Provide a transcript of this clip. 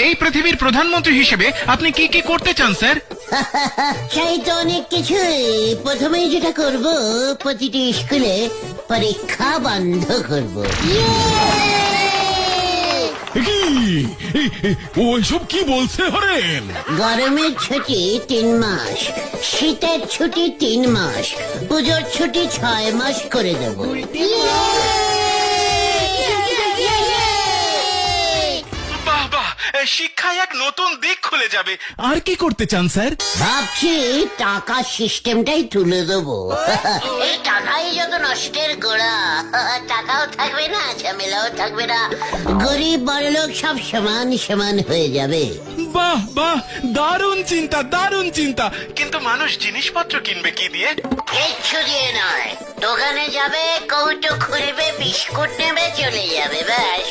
এই পৃথিবীর প্রধানমন্ত্রী হিসেবে আপনি কি কি করতে চান স্যার? চাই তো অনেক কিছুই। প্রথমেই যেটা করব, প্রতিটি স্কুলে পরীক্ষা বন্ধ করব। ওইসব কি বলছে হরেন? গরমের ছুটি 3 মাস, শীতের ছুটি 3 মাস, পুজোর ছুটি 6 মাস করে দেব। বাহ বাহ, শিক্ষায় এক নতুন দিক খুলে যাবে। আর কি করতে চান স্যার? ভাবছি টাকা সিস্টেমটাই তুলে দেবো। এই টাকাই যত নষ্টের গোড়া। টাকাও থাকবে না, ঝামেলাও থাকবে না, গরিব বড়লোক সব সমান সমান হয়ে যাবে। বাহ বাহ, দারুণ চিন্তা, দারুণ চিন্তা। কিন্তু মানুষ জিনিসপত্র কিনবে কি দিয়ে? কিচ্ছু দিয়ে নয়, দোকানে যাবে, কৌটো খুলবে, বিস্কুট নেবে, চলে যাবে, ব্যাস।